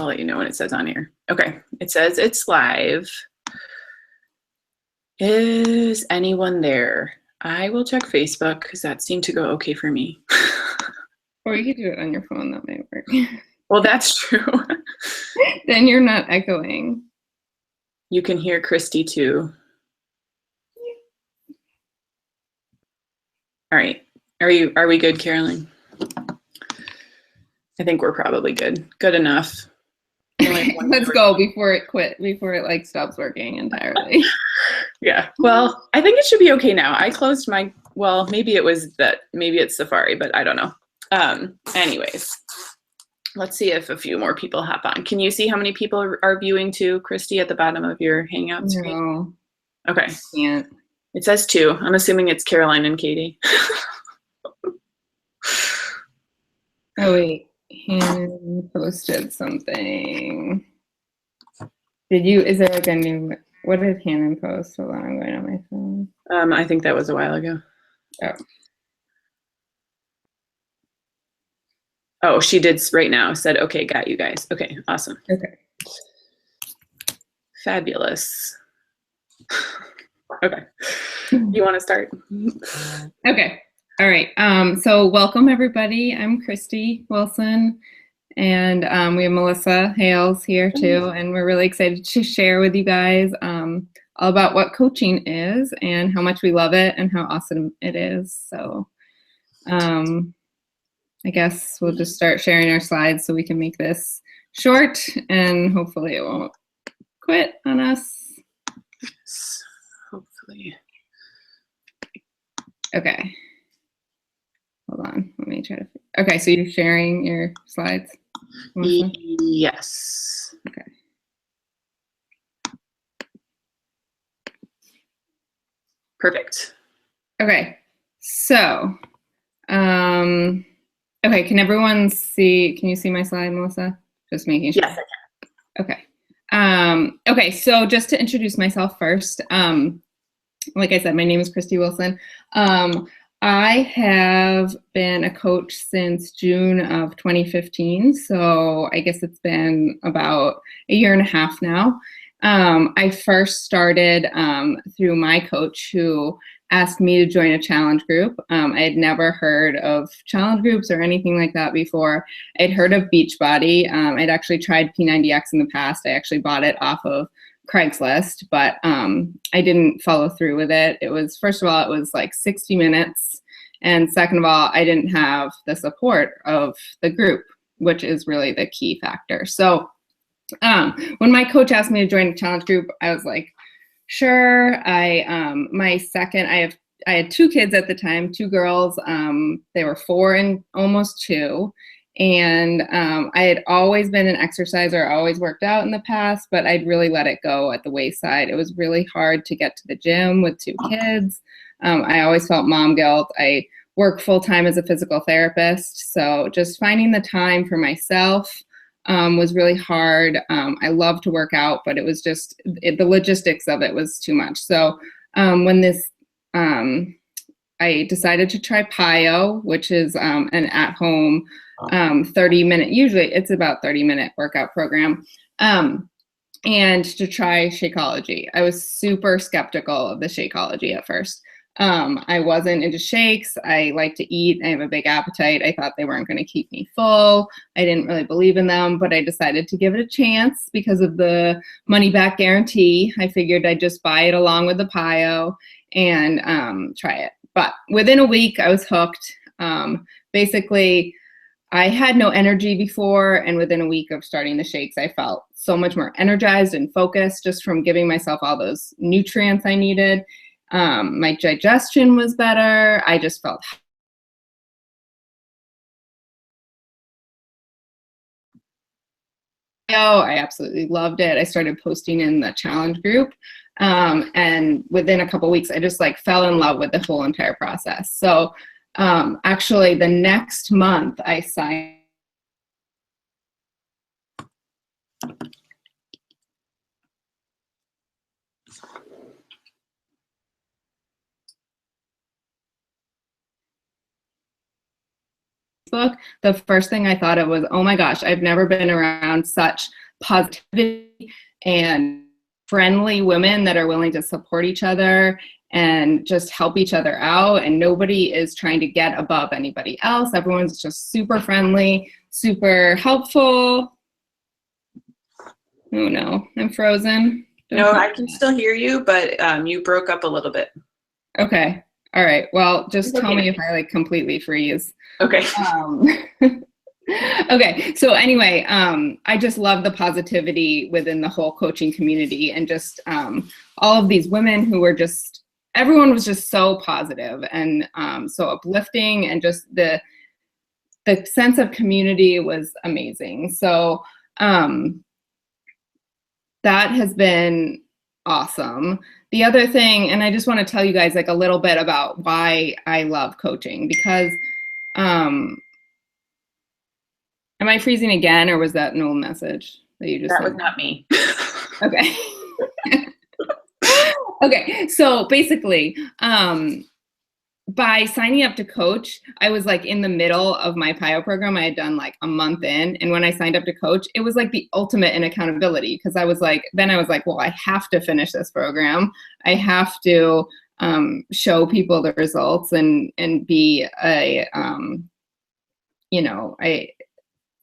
I'll let you know when it says on here. Okay, it says it's live. Is anyone there? I will check Facebook because that seemed to go okay for me. Or you could do it on your phone, that might work. Well, that's true. Then you're not echoing. You can hear Christy too. All right. Are we good, Caroline? I think we're probably good. Good enough. Let's go before it like stops working entirely. Yeah. Well, I think it should be okay now. I closed my, well, maybe it's Safari, but I don't know. Anyways, let's see if a few more people hop on. Can you see how many people are viewing too, Christy, at the bottom of your Hangout screen? No. Okay. I can't. It says 2. I'm assuming it's Caroline and Katie. Oh wait, Hannon posted something. Is there like a new, what did Hannon post? Hold on, I'm going on my phone. I think that was a while ago. Oh, she did right now, said, okay, got you guys. Okay, awesome. Okay. Fabulous. Okay, you want to start? Okay, all right. So welcome everybody. I'm Christy Wilson, and we have Melissa Hales here too, and we're really excited to share with you guys all about what coaching is and how much we love it and how awesome it is. So I guess we'll just start sharing our slides so we can make this short and hopefully it won't quit on us. Yes, hopefully. Okay. Hold on, let me try to, okay, so you're sharing your slides? Melissa? Yes. Okay. Perfect. Okay, so, okay, can everyone see, can you see my slide, Melissa? Just making sure. Yes, I can. Okay. Okay, so just to introduce myself first, like I said, my name is Christy Wilson. I have been a coach since June of 2015, so I guess it's been about a year and a half now. I first started through my coach who asked me to join a challenge group. I had never heard of challenge groups or anything like that before. I'd heard of Beachbody. I'd actually tried P90X in the past. I actually bought it off of Craigslist, but I didn't follow through with it. It was, first of all, it was like 60 minutes. And second of all, I didn't have the support of the group, which is really the key factor. So when my coach asked me to join a challenge group, I was like, sure. I had 2 kids at the time, 2 girls. They were 4 and almost 2. And I had always been an exerciser, always worked out in the past, but I'd really let it go at the wayside. It was really hard to get to the gym with 2 kids. I always felt mom guilt. I work full-time as a physical therapist, so just finding the time for myself was really hard. I love to work out, but it was just, the logistics of it was too much. So when I decided to try PIO, which is an at-home 30-minute, usually it's about 30-minute workout program, and to try Shakeology. I was super skeptical of the Shakeology at first. I wasn't into shakes. I like to eat. I have a big appetite. I thought they weren't going to keep me full. I didn't really believe in them, but I decided to give it a chance because of the money back guarantee. I figured I'd just buy it along with the PIO and try it. But within a week, I was hooked. Basically, I had no energy before, and within a week of starting the shakes, I felt so much more energized and focused just from giving myself all those nutrients I needed. My digestion was better. I just felt I absolutely loved it. I started posting in the challenge group. And within a couple weeks, I just like fell in love with the whole entire process. So actually the next month I signed. Facebook, the first thing I thought of was, oh my gosh, I've never been around such positivity and friendly women that are willing to support each other and just help each other out. And nobody is trying to get above anybody else. Everyone's just super friendly, super helpful. Oh no, I'm frozen. No, I can still hear you, but you broke up a little bit. Okay. All right. Well, just tell me if I like completely freeze. Okay. Okay. So anyway, I just love the positivity within the whole coaching community, and just all of these women who were just, everyone was just so positive and so uplifting, and just the sense of community was amazing. So that has been awesome. The other thing, and I just want to tell you guys like a little bit about why I love coaching, because am I freezing again, or was that an old message that you just That said? was not me. Okay. Okay, so basically, by signing up to coach, I was like in the middle of my PIO program. I had done like a month in, and when I signed up to coach, it was like the ultimate in accountability, because I was like, well, I have to finish this program. I have to show people the results and be a, I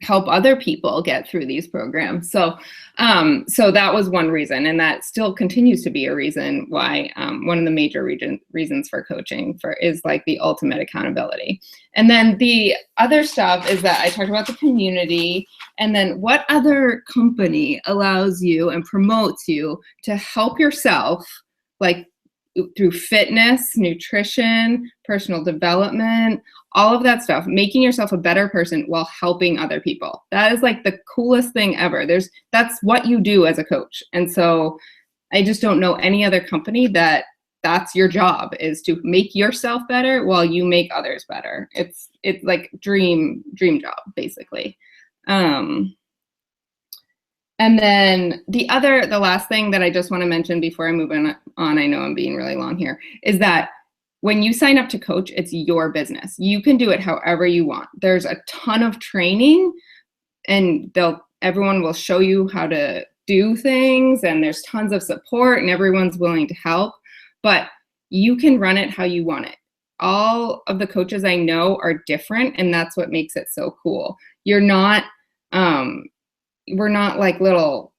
help other people get through these programs. So that was one reason, and that still continues to be a reason why one of the major reasons for coaching is like the ultimate accountability. And then the other stuff is that I talked about the community, and then what other company allows you and promotes you to help yourself, like through fitness, nutrition, personal development, all of that stuff, making yourself a better person while helping other people. That is like the coolest thing ever. That's what you do as a coach. And so I just don't know any other company that's your job, is to make yourself better while you make others better. It's like dream job, basically. And then the last thing that I just want to mention before I move on, I know I'm being really long here, is that when you sign up to coach, it's your business. You can do it however you want. There's a ton of training, and everyone will show you how to do things, and there's tons of support, and everyone's willing to help, but you can run it how you want it. All of the coaches I know are different, and that's what makes it so cool. We're not like little,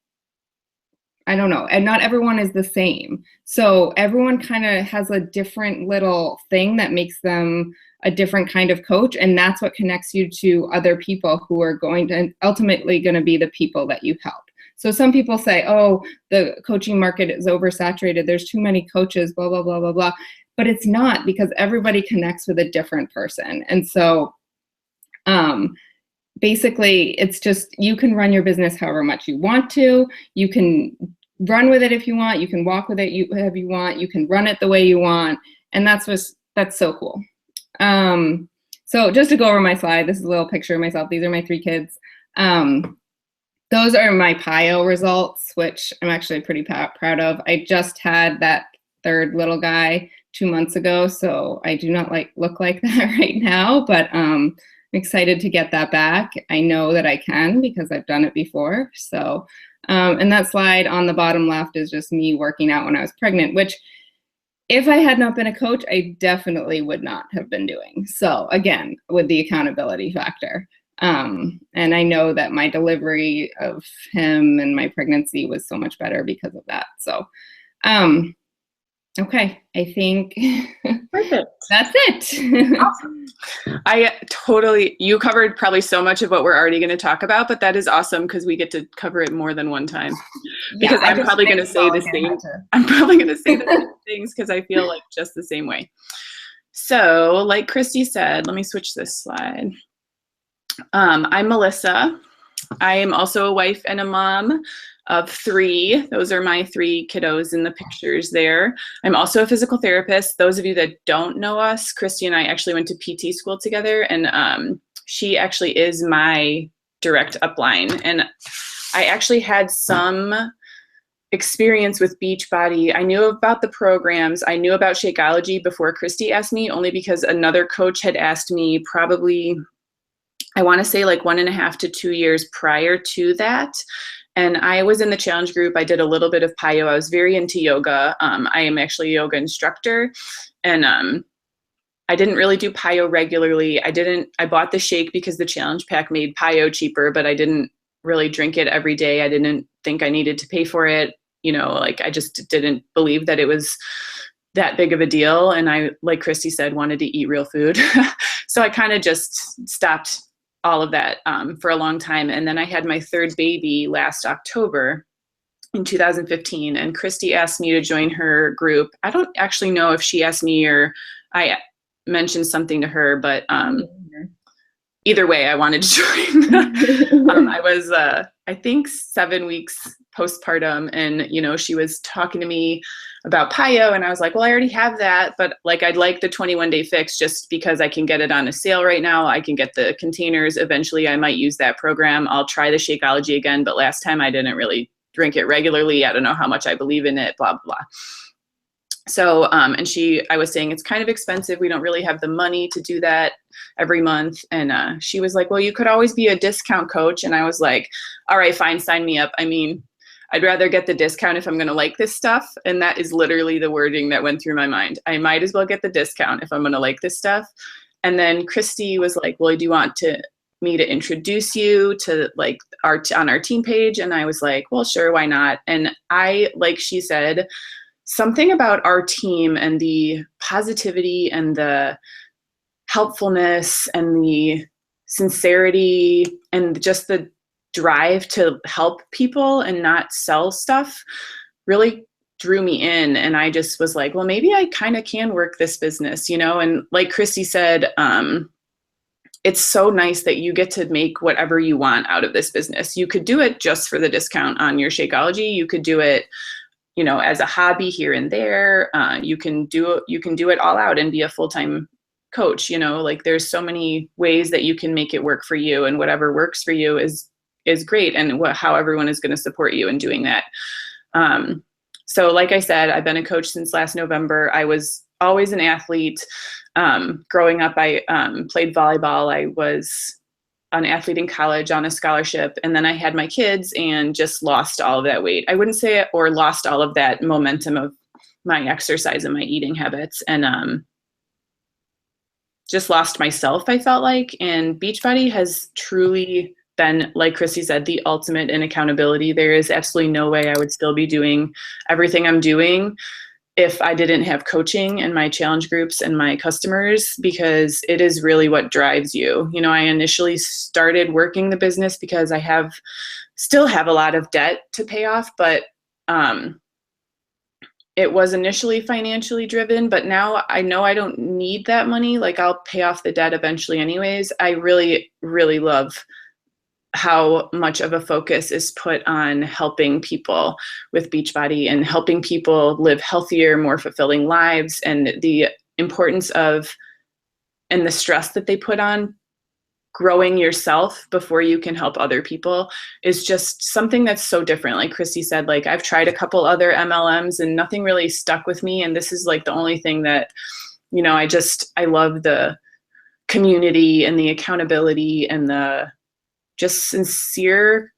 I don't know, and not everyone is the same. So everyone kind of has a different little thing that makes them a different kind of coach, and that's what connects you to other people who are ultimately going to be the people that you help. So some people say, oh, the coaching market is oversaturated, there's too many coaches, blah, blah, blah, blah, blah. But it's not, because everybody connects with a different person. And so basically, it's just, you can run your business however much you want to. You can run with it if you want. You can walk with it if you want. You can run it the way you want. And that's so cool. So just to go over my slide, this is a little picture of myself. These are my 3 kids. Those are my PIO results, which I'm actually pretty proud of. I just had that 3rd little guy 2 months ago, so I do not look like that right now, but I'm excited to get that back. I know that I can, because I've done it before. So, and that slide on the bottom left is just me working out when I was pregnant, which if I had not been a coach, I definitely would not have been doing. So again, with the accountability factor. And I know that my delivery of him and my pregnancy was so much better because of that. So, okay, I think Perfect. That's it. Awesome. You covered probably so much of what we're already going to talk about, but that is awesome, because we get to cover it more than one time. Because I'm probably going to say the same. I'm probably going to say the same things, because I feel like just the same way. So, like Christy said, let me switch this slide. I'm Melissa. I am also a wife and a mom of 3. Those are my 3 kiddos in the pictures there. I'm also a physical therapist. Those of you that don't know us, Christy and I actually went to PT school together, and she actually is my direct upline. And I actually had some experience with Beachbody. I knew about the programs. I knew about Shakeology before Christy asked me, only because another coach had asked me probably I want to say like 1.5 to 2 years prior to that. And I was in the challenge group. I did a little bit of PIO. I was very into yoga. I am actually a yoga instructor. And I didn't really do PIO regularly. I bought the shake because the challenge pack made PIO cheaper, but I didn't really drink it every day. I didn't think I needed to pay for it. Like I just didn't believe that it was that big of a deal. And I, like Christy said, wanted to eat real food. So I kind of just stopped all of that for a long time. And then I had my third baby last October in 2015. And Christy asked me to join her group. I don't actually know if she asked me or I mentioned something to her, but either way, I wanted to join. I was, I think 7 weeks postpartum, and, she was talking to me about PIO, and I was like, well, I already have that, but like, I'd like the 21-day fix just because I can get it on a sale right now. I can get the containers. Eventually I might use that program. I'll try the Shakeology again, but last time I didn't really drink it regularly. I don't know how much I believe in it, blah, blah, blah. So, and I was saying it's kind of expensive. We don't really have the money to do that every month. And she was like, well, you could always be a discount coach. And I was like, all right, fine, sign me up. I mean, I'd rather get the discount if I'm going to like this stuff. And that is literally the wording that went through my mind. I might as well get the discount if I'm going to like this stuff. And then Christy was like, well, do you want me to introduce you to like on our team page? And I was like, well, sure, why not? And like she said, something about our team and the positivity and the helpfulness and the sincerity and just the drive to help people and not sell stuff really drew me in. And I just was like, well, maybe I kind of can work this business, and like Christy said, it's so nice that you get to make whatever you want out of this business. You could do it just for the discount on your Shakeology. You could do it as a hobby here and there. You can do it all out and be a full-time coach. Like there's so many ways that you can make it work for you, and whatever works for you is great, and how everyone is going to support you in doing that. So like I said, I've been a coach since last November. I was always an athlete. Growing up, I played volleyball. I was an athlete in college on a scholarship, and then I had my kids and just lost all of that weight. I wouldn't say it, or lost all of that momentum of my exercise and my eating habits, and just lost myself, I felt like. And Beachbody has truly been, like Christy said, the ultimate in accountability. There is absolutely no way I would still be doing everything I'm doing if I didn't have coaching and my challenge groups and my customers, because it is really what drives you. I initially started working the business because I still have a lot of debt to pay off, but it was initially financially driven, but now I know I don't need that money. Like I'll pay off the debt eventually anyways. I really, really love how much of a focus is put on helping people with Beachbody and helping people live healthier, more fulfilling lives, and the importance of, and the stress that they put on growing yourself before you can help other people is just something that's so different. Like Christy said, like I've tried a couple other MLMs and nothing really stuck with me. And this is like the only thing that, I love the community and the accountability and the just sincere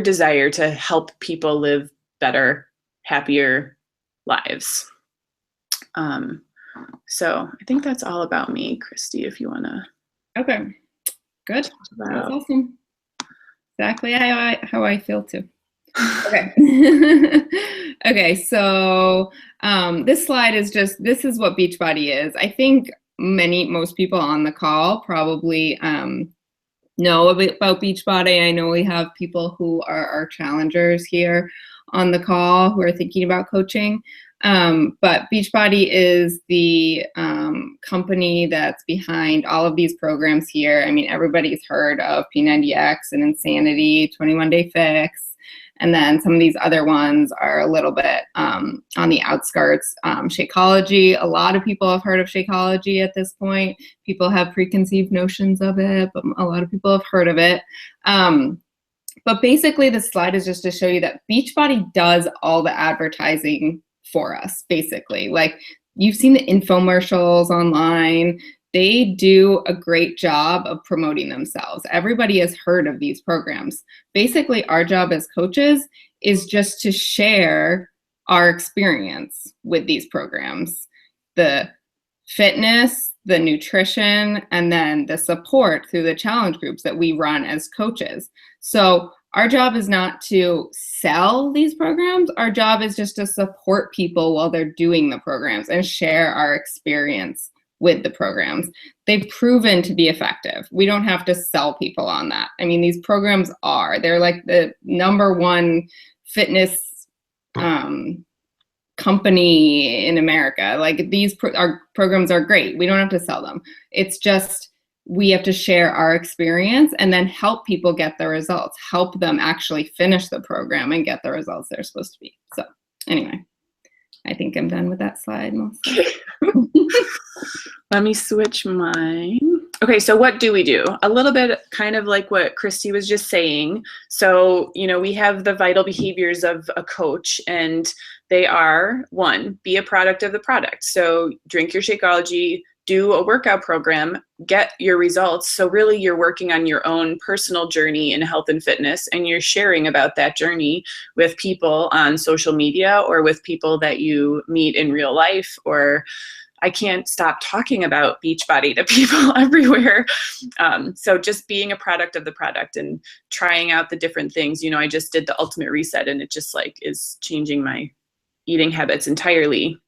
desire to help people live better, happier lives. So I think that's all about me, Christy, if you want to. Okay, good. That's awesome. Exactly how I feel too. Okay. Okay, so this slide is this is what Beachbody is. I think most people on the call probably know about Beachbody. I know we have people who are our challengers here on the call who are thinking about coaching. But Beachbody is the company that's behind all of these programs here. I mean, everybody's heard of P90X and Insanity, 21-Day Fix, and then some of these other ones are a little bit on the outskirts. Shakeology, a lot of people have heard of Shakeology at this point. People have preconceived notions of it, but a lot of people have heard of it. But basically, this slide is just to show you that Beachbody does all the advertising for us, basically. Like, you've seen the infomercials online. they do a great job of promoting themselves. Everybody has heard of these programs. Basically, our job as coaches is just to share our experience with these programs, the fitness, the nutrition, and then the support through the challenge groups that we run as coaches. So our job is not to sell these programs. Our job is just to support people while they're doing the programs and share our experience with the programs. They've proven to be effective. We don't have to sell people on that. I mean, these programs they're like the #1 fitness company in America. Like our programs are great. We don't have to sell them. It's just, we have to share our experience and then help people get the results, help them actually finish the program and get the results they're supposed to be. So anyway, I think I'm done with that slide, Melissa. Let me switch mine. Okay, so what do we do? A little bit kind of like what Christy was just saying. So, we have the vital behaviors of a coach, and they are, 1, be a product of the product. So drink your Shakeology, do a workout program, get your results. So really you're working on your own personal journey in health and fitness, and you're sharing about that journey with people on social media or with people that you meet in real life. Or I can't stop talking about Beachbody to people everywhere. So just being a product of the product and trying out the different things. I just did the ultimate reset, and it just is changing my eating habits entirely.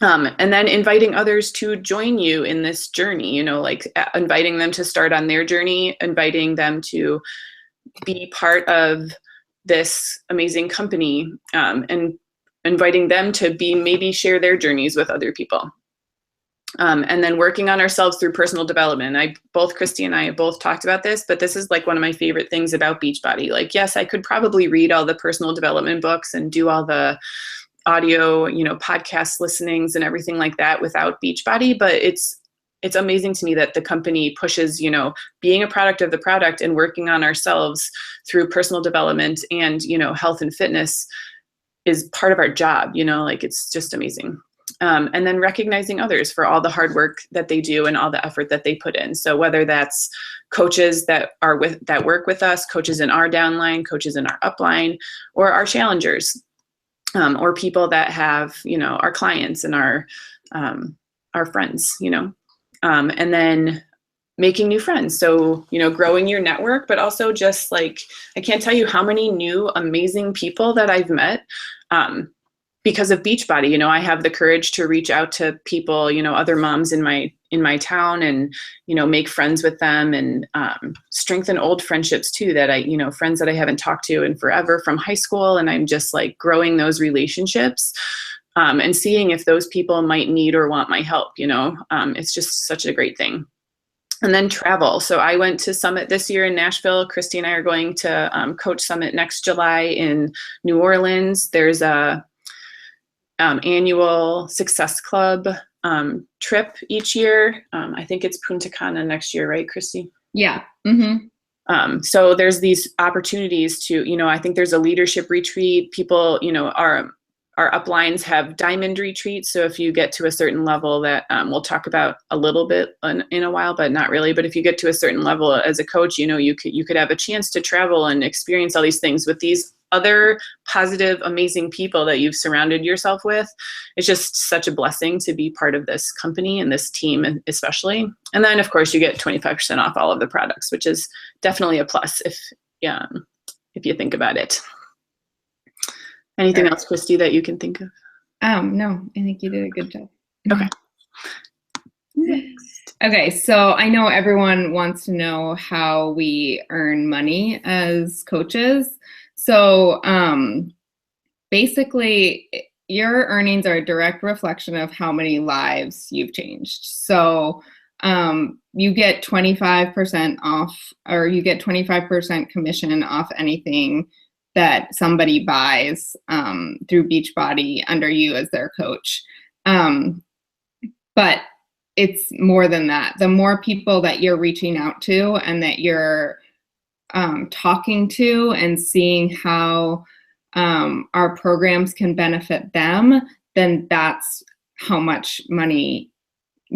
And then inviting others to join you in this journey, inviting them to start on their journey, inviting them to be part of this amazing company, and inviting them to maybe share their journeys with other people. And then working on ourselves through personal development. Christy and I both talked about this, but this is one of my favorite things about Beachbody. Yes, I could probably read all the personal development books and do all the audio, podcast listenings and everything like that without Beachbody, but it's amazing to me that the company pushes, being a product of the product and working on ourselves through personal development and, health and fitness is part of our job, it's just amazing. And then recognizing others for all the hard work that they do and all the effort that they put in. So whether that's coaches that work with us, coaches in our downline, coaches in our upline, or our challengers, or people that have, our clients and our friends, and then making new friends. So, growing your network, but also just I can't tell you how many new amazing people that I've met, because of Beachbody. I have the courage to reach out to people, other moms in my town, and, make friends with them, and strengthen old friendships too, that friends that I haven't talked to in forever from high school. And I'm just growing those relationships, and seeing if those people might need or want my help. It's just such a great thing. And then travel. So I went to Summit this year in Nashville. Christy and I are going to Coach Summit next July in New Orleans. There's a annual Success Club trip each year. I think it's Punta Cana next year, right, Christy? Yeah. Mm-hmm. So there's these opportunities to, I think there's a leadership retreat. People, our uplines have diamond retreats. So if you get to a certain level that we'll talk about a little bit in a while, but not really. But if you get to a certain level as a coach, you could have a chance to travel and experience all these things with these other positive, amazing people that you've surrounded yourself with. It's just such a blessing to be part of this company and this team, especially. And then of course you get 25% off all of the products, which is definitely a plus if you think about it. Anything else, Christy, that you can think of? No, I think you did a good job. Okay. Okay, so I know everyone wants to know how we earn money as coaches. So basically, your earnings are a direct reflection of how many lives you've changed. So you get 25% off, or you get 25% commission off anything that somebody buys through Beachbody under you as their coach. But it's more than that. The more people that you're reaching out to and that you're talking to and seeing how our programs can benefit them, then that's how much money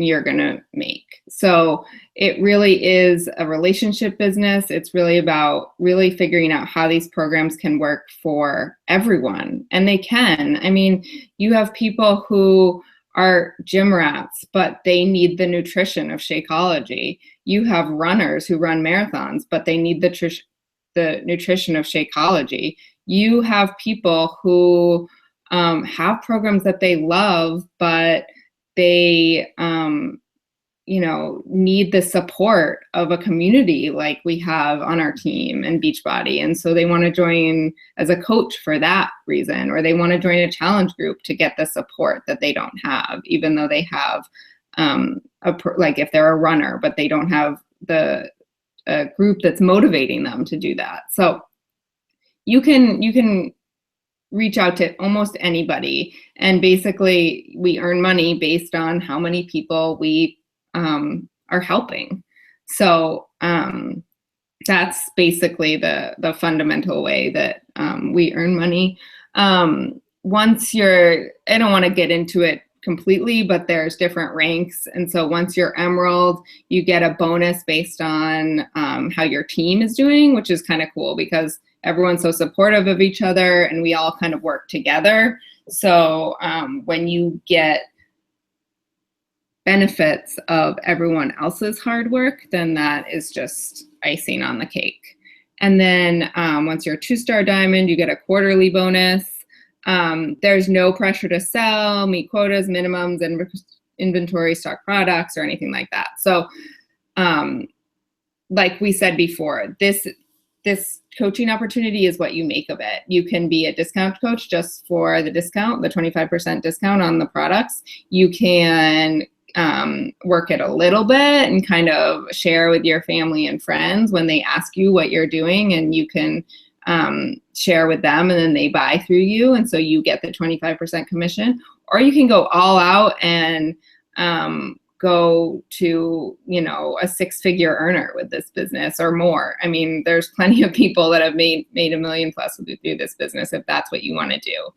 you're going to make. So it really is a relationship business. It's really about really figuring out how these programs can work for everyone. And they can. I mean, you have people who are gym rats, but they need the nutrition of Shakeology. You have runners who run marathons, but they need the nutrition of Shakeology. You have people who have programs that they love, but they, need the support of a community like we have on our team and Beachbody. And so they want to join as a coach for that reason, or they want to join a challenge group to get the support that they don't have, even though they have, like if they're a runner, but they don't have the group that's motivating them to do that. So you can reach out to almost anybody, and basically we earn money based on how many people we are helping. So that's basically the fundamental way that we earn money. Once I don't want to get into it completely, but there's different ranks. And so once you're Emerald, you get a bonus based on how your team is doing, which is kind of cool because everyone's so supportive of each other and we all kind of work together. So when you get benefits of everyone else's hard work, then that is just icing on the cake. And then once you're a 2-star diamond, you get a quarterly bonus. There's no pressure to sell, meet quotas, minimums, and inventory, stock products, or anything like that. So like we said before, this coaching opportunity is what you make of it. You can be a discount coach just for the discount, the 25% discount on the products. You can work it a little bit and kind of share with your family and friends when they ask you what you're doing, and you can share with them and then they buy through you. And so you get the 25% commission, or you can go all out and go to, a 6-figure earner with this business or more. I mean, there's plenty of people that have made $1 million plus through this business if that's what you want to do.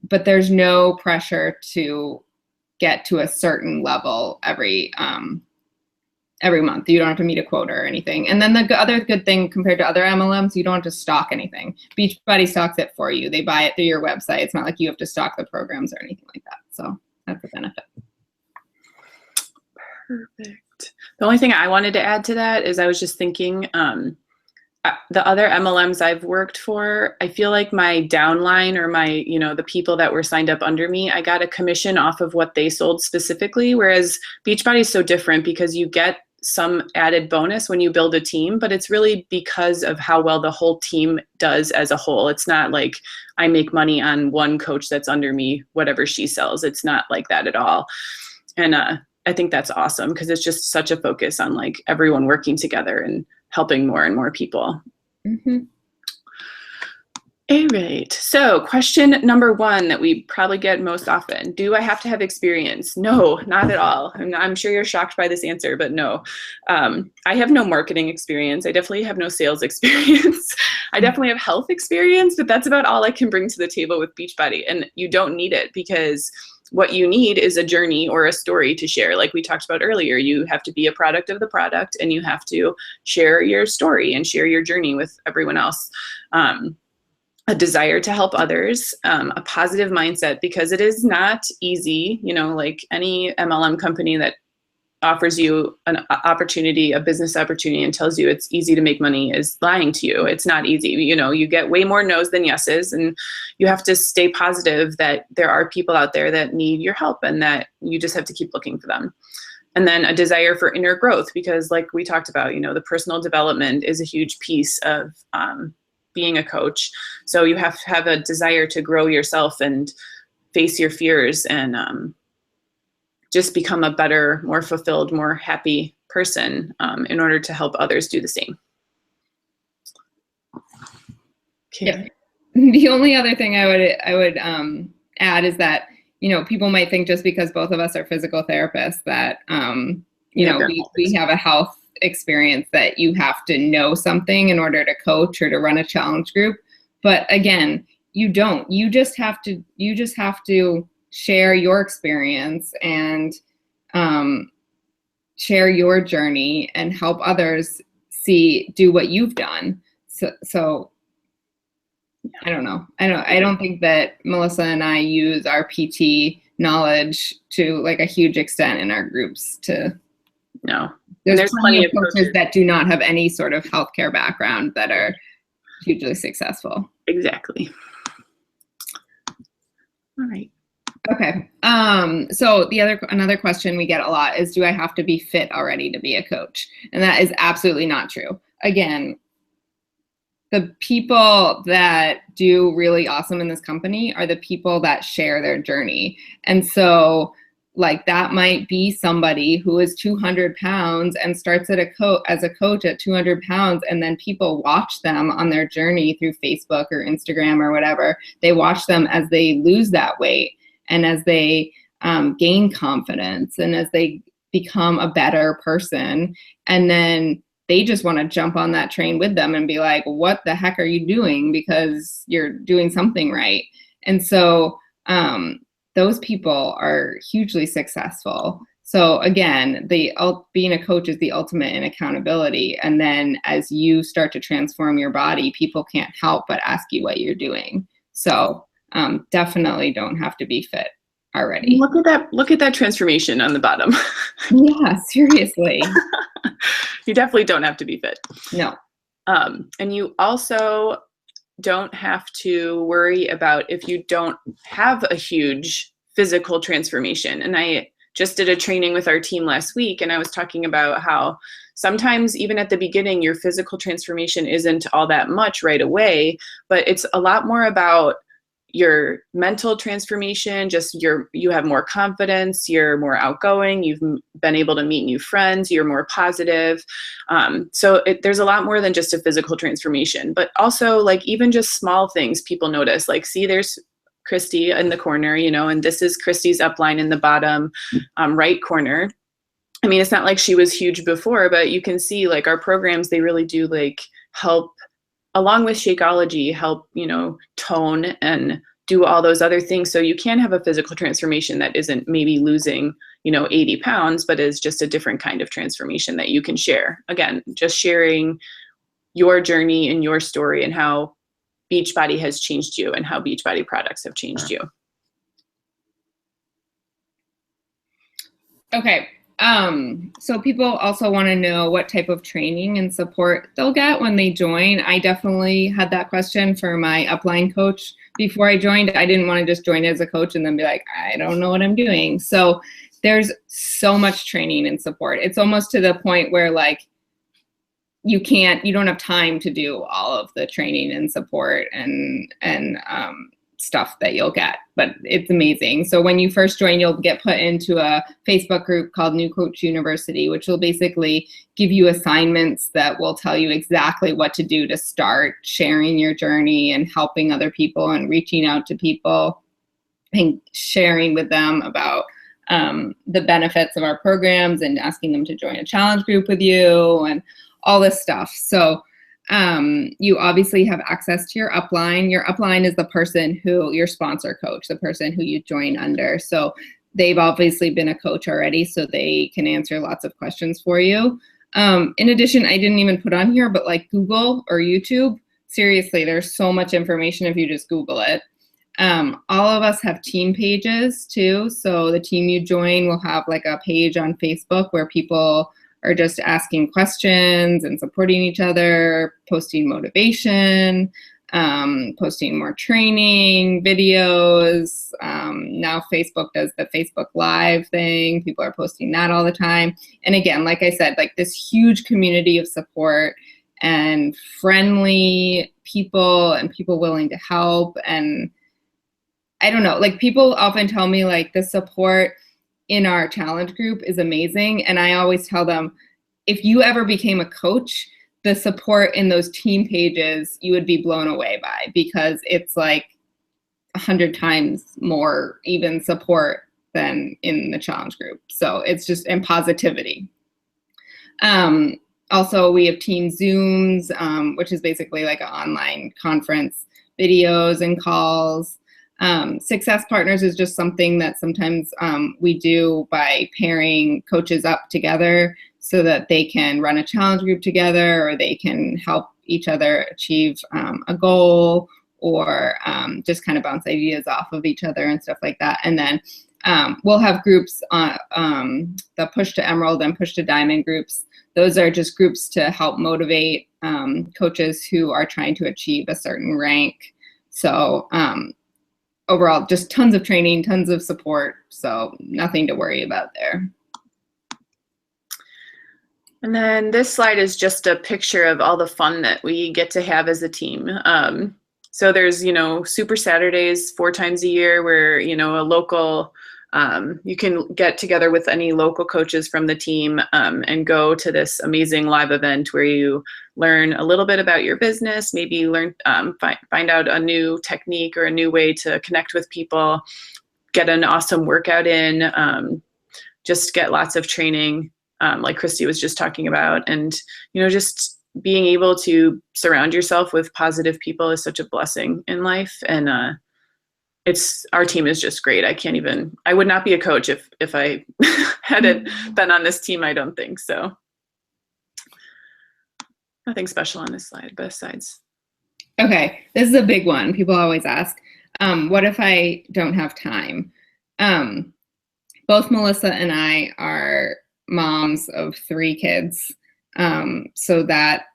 But there's no pressure to get to a certain level every month. You don't have to meet a quota or anything. And then the other good thing compared to other MLMs, you don't have to stock anything. Beachbody stocks it for you. They buy it through your website. It's not like you have to stock the programs or anything like that. So that's a benefit. Perfect. The only thing I wanted to add to that is I was just thinking, the other MLMs I've worked for, I feel like my downline or my, the people that were signed up under me, I got a commission off of what they sold specifically. Whereas Beachbody is so different because you get some added bonus when you build a team, but it's really because of how well the whole team does as a whole. It's not like I make money on one coach that's under me, whatever she sells. It's not like that at all. And I think that's awesome because it's just such a focus on like everyone working together and helping more and more people. Mm-hmm. All right. So question number 1 that we probably get most often, do I have to have experience? No, not at all. I'm sure you're shocked by this answer, but no. I have no marketing experience. I definitely have no sales experience. I definitely have health experience, but that's about all I can bring to the table with Beachbody. And you don't need it because what you need is a journey or a story to share. Like we talked about earlier, you have to be a product of the product and you have to share your story and share your journey with everyone else. A desire to help others, a positive mindset, because it is not easy, like any MLM company that offers you an opportunity, a business opportunity, and tells you it's easy to make money is lying to you. It's not easy. You get way more no's than yeses, and you have to stay positive that there are people out there that need your help and that you just have to keep looking for them. And then a desire for inner growth, because like we talked about, the personal development is a huge piece of being a coach. So you have to have a desire to grow yourself and face your fears and just become a better, more fulfilled, more happy person in order to help others do the same. Okay. Yeah. The only other thing I would add is that, people might think just because both of us are physical therapists that, we have a health experience that you have to know something in order to coach or to run a challenge group. But again, you don't. You just have to share your experience and share your journey and help others do what you've done. So I don't know. I don't think that Melissa and I use our PT knowledge to like a huge extent in our groups. No. There's plenty of coaches that do not have any sort of healthcare background that are hugely successful. Exactly. All right. Okay. So another question we get a lot is, do I have to be fit already to be a coach? And that is absolutely not true. Again, the people that do really awesome in this company are the people that share their journey. And so like that might be somebody who is 200 pounds and starts as a coach at 200 pounds. And then people watch them on their journey through Facebook or Instagram or whatever. They watch them as they lose that weight and as they gain confidence and as they become a better person. And then they just want to jump on that train with them and be like, what the heck are you doing? Because you're doing something right. And so those people are hugely successful. So again, being a coach is the ultimate in accountability. And then as you start to transform your body, people can't help but ask you what you're doing. So definitely don't have to be fit already. Look at that transformation on the bottom. Yeah, seriously. You definitely don't have to be fit. No. And you also don't have to worry about if you don't have a huge physical transformation. And I just did a training with our team last week, and I was talking about how sometimes even at the beginning, your physical transformation isn't all that much right away, but it's a lot more about your mental transformation. Just you have more confidence, you're more outgoing, you've been able to meet new friends, you're more positive. So there's a lot more than just a physical transformation, but also like even just small things people notice, like see there's Christy in the corner, and this is Christy's upline in the bottom right corner. I mean, it's not like she was huge before, but you can see like our programs, they really do like help, along with Shakeology, help, tone and do all those other things. So you can have a physical transformation that isn't maybe losing, 80 pounds, but is just a different kind of transformation that you can share. Again, just sharing your journey and your story and how Beachbody has changed you and how Beachbody products have changed you. Okay. So people also want to know what type of training and support they'll get when they join. I definitely had that question for my upline coach before I joined. I didn't want to just join as a coach and then be like, I don't know what I'm doing. So there's so much training and support. It's almost to the point where like you don't have time to do all of the training and support and stuff that you'll get, but it's amazing. So when you first join, you'll get put into a Facebook group called New Coach University, which will basically give you assignments that will tell you exactly what to do to start sharing your journey and helping other people and reaching out to people and sharing with them about the benefits of our programs and asking them to join a challenge group with you and all this stuff. So you obviously have access to your upline. Your upline is the person your sponsor coach, the person who you join under. So they've obviously been a coach already, so they can answer lots of questions for you. In addition, I didn't even put on here, but like Google or YouTube, seriously, there's so much information if you just Google it. All of us have team pages too. So the team you join will have like a page on Facebook where people are just asking questions and supporting each other, posting motivation, posting more training videos. Now Facebook does the Facebook Live thing. People are posting that all the time. And again, like I said, like this huge community of support and friendly people and people willing to help. And I don't know, like people often tell me like the support in our challenge group is amazing. And I always tell them, if you ever became a coach, the support in those team pages, you would be blown away by, because it's like 100 times more even support than in the challenge group. So it's just in positivity. Also, we have team Zooms, which is basically like an online conference, videos and calls. Success partners is just something that sometimes we do by pairing coaches up together so that they can run a challenge group together, or they can help each other achieve a goal, or just kind of bounce ideas off of each other and stuff like that. And then we'll have groups on the Push to Emerald and Push to Diamond groups. Those are just groups to help motivate coaches who are trying to achieve a certain rank. So overall, just tons of training, tons of support. So nothing to worry about there. And then this slide is just a picture of all the fun that we get to have as a team. So there's, Super Saturdays 4 times a year where, a local, you can get together with any local coaches from the team and go to this amazing live event where you learn a little bit about your business, maybe learn, find out a new technique or a new way to connect with people, get an awesome workout in, just get lots of training, like Christy was just talking about. And, just being able to surround yourself with positive people is such a blessing in life. And our team is just great. I would not be a coach if I hadn't been on this team, I don't think so. Nothing special on this slide besides. Okay, this is a big one. People always ask, what if I don't have time? Both Melissa and I are moms of 3 kids. So that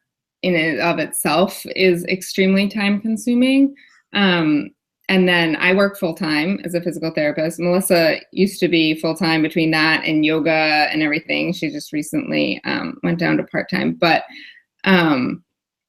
in and of itself is extremely time consuming. And then I work full-time as a physical therapist. Melissa used to be full-time between that and yoga and everything. She just recently went down to part-time. But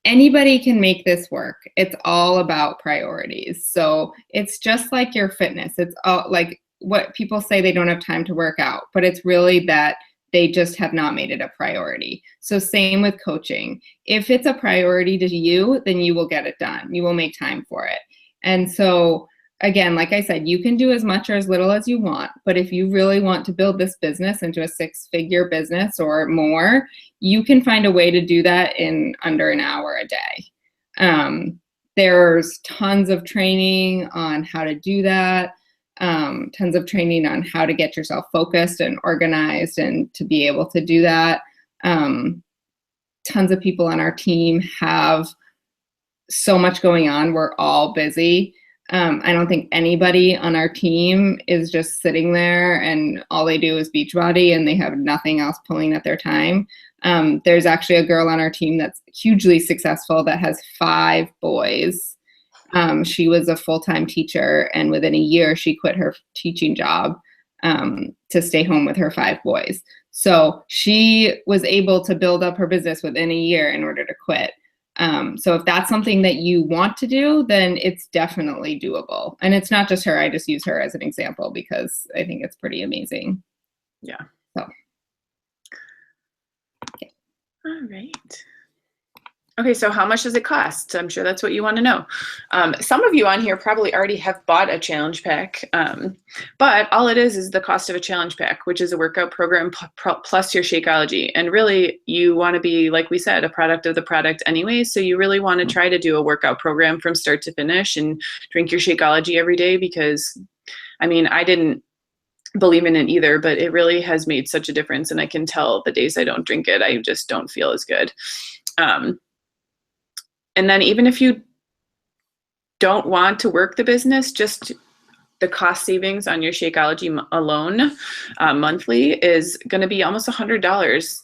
anybody can make this work. It's all about priorities. So it's just like your fitness. It's all like what people say they don't have time to work out, but it's really that they just have not made it a priority. So same with coaching. If it's a priority to you, then you will get it done. You will make time for it. And so again, like I said, you can do as much or as little as you want, but if you really want to build this business into a 6-figure business or more, you can find a way to do that in under an hour a day. There's tons of training on how to do that. Tons of training on how to get yourself focused and organized and to be able to do that. Tons of people on our team have so much going on. We're all busy. I don't think anybody on our team is just sitting there and all they do is Beachbody and they have nothing else pulling at their time. There's actually a girl on our team that's hugely successful that has 5 boys. She was a full-time teacher, and within a year she quit her teaching job to stay home with her 5 boys. So she was able to build up her business within a year in order to quit. So if that's something that you want to do, then it's definitely doable. And it's not just her. I just use her as an example because I think it's pretty amazing. Yeah. So. Okay. All right. Okay, so how much does it cost? I'm sure that's what you want to know. Some of you on here probably already have bought a challenge pack, but all it is the cost of a challenge pack, which is a workout program plus your Shakeology. And really, you want to be, like we said, a product of the product anyway. So you really want to try to do a workout program from start to finish and drink your Shakeology every day because, I mean, I didn't believe in it either, but it really has made such a difference. And I can tell the days I don't drink it, I just don't feel as good. And then even if you don't want to work the business, just the cost savings on your Shakeology alone monthly is going to be almost $100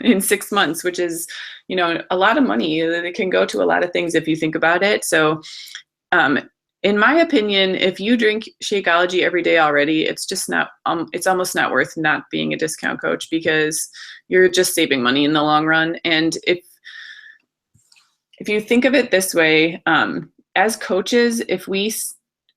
in 6 months, which is, a lot of money. It can go to a lot of things if you think about it. So in my opinion, if you drink Shakeology every day already, it's just not, it's almost not worth not being a discount coach because you're just saving money in the long run. And if you think of it this way, as coaches, if we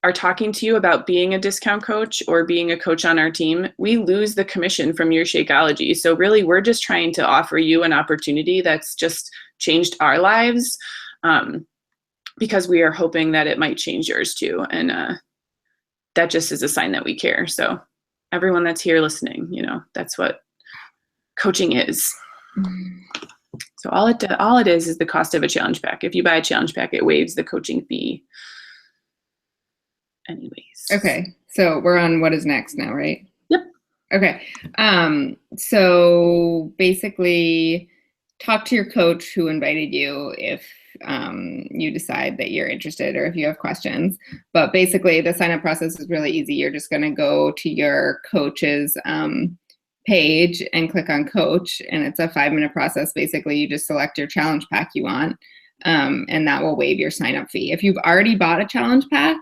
are talking to you about being a discount coach or being a coach on our team, we lose the commission from your Shakeology. So really, we're just trying to offer you an opportunity that's just changed our lives because we are hoping that it might change yours too. And that just is a sign that we care. So everyone that's here listening, that's what coaching is. So all it is the cost of a challenge pack. If you buy a challenge pack, it waives the coaching fee. anyways. Okay. So we're on what is next now, right? Yep. Okay. So basically talk to your coach who invited you if you decide that you're interested or if you have questions. But basically the sign up process is really easy. You're just going to go to your coach's page and click on coach, and it's a 5-minute process. Basically, you just select your challenge pack you want, and that will waive your sign up fee. If you've already bought a challenge pack,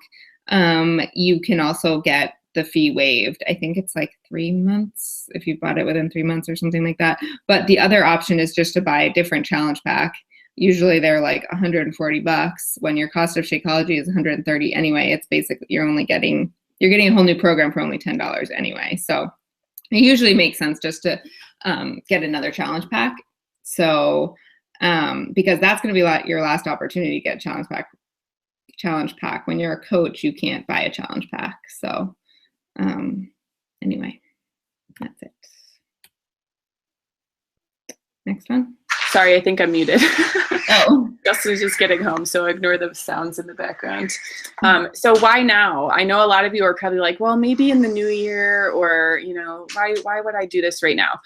you can also get the fee waived. I think it's like 3 months if you've bought it within 3 months or something like that. But the other option is just to buy a different challenge pack. Usually they're like $140 when your cost of Shakeology is $130 anyway. It's basically you're getting a whole new program for only $10 anyway. So it usually makes sense just to get another challenge pack. So because that's going to be your last opportunity to get a challenge pack. When you're a coach, you can't buy a challenge pack. So anyway, that's it. Next one. Sorry, I think I'm muted. Oh. Justin's just getting home, so ignore the sounds in the background. So why now? I know a lot of you are probably like, well, maybe in the new year, or, you know, why would I do this right now?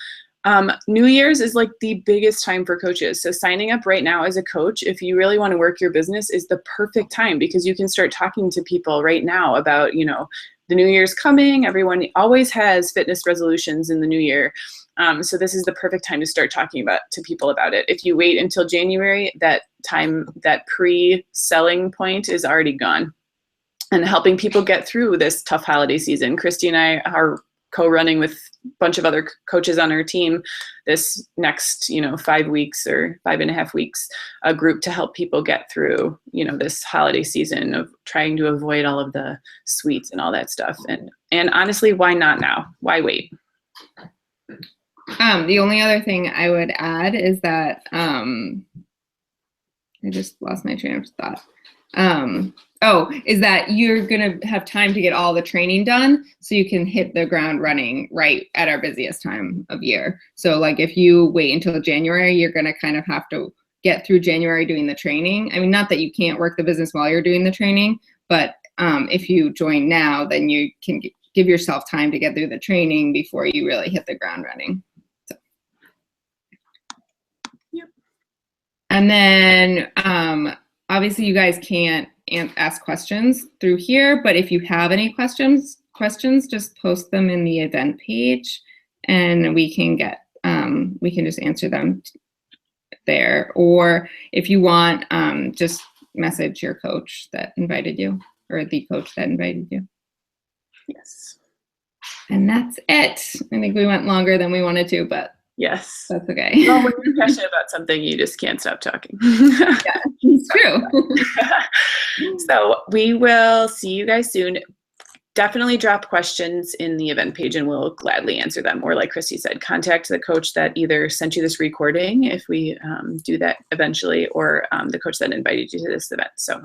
New Year's is like the biggest time for coaches. So signing up right now as a coach, if you really want to work your business, is the perfect time, because you can start talking to people right now about, you know, the new year's coming. Everyone always has fitness resolutions in the new year. So this is the perfect time to start talking to people about it. If you wait until January, that pre-selling point is already gone. And helping people get through this tough holiday season. Christy and I are co-running with a bunch of other coaches on our team this next, 5 weeks or 5.5 weeks, a group to help people get through, this holiday season of trying to avoid all of the sweets and all that stuff. And honestly, why not now? Why wait? The only other thing I would add is that I just lost my train of thought. Is that you're going to have time to get all the training done so you can hit the ground running right at our busiest time of year. So like if you wait until January, you're going to kind of have to get through January doing the training. I mean, not that you can't work the business while you're doing the training, but if you join now, then you can give yourself time to get through the training before you really hit the ground running. So. Yep. And then obviously you guys can't ask questions through here, but if you have any questions, just post them in the event page and we can just answer them there. Or if you want, just message your coach that invited you, or the coach that invited you. Yes. And that's it. I think we went longer than we wanted to, but yes, that's okay. Well, when you're passionate about something, you just can't stop talking. Yeah, it's true. So we will see you guys soon. Definitely drop questions in the event page and we'll gladly answer them. Or like Christy said, contact the coach that either sent you this recording, if we do that eventually, or the coach that invited you to this event. So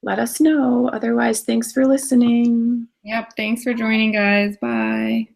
let us know. Otherwise, thanks for listening. Yep. Thanks for joining, guys. Bye.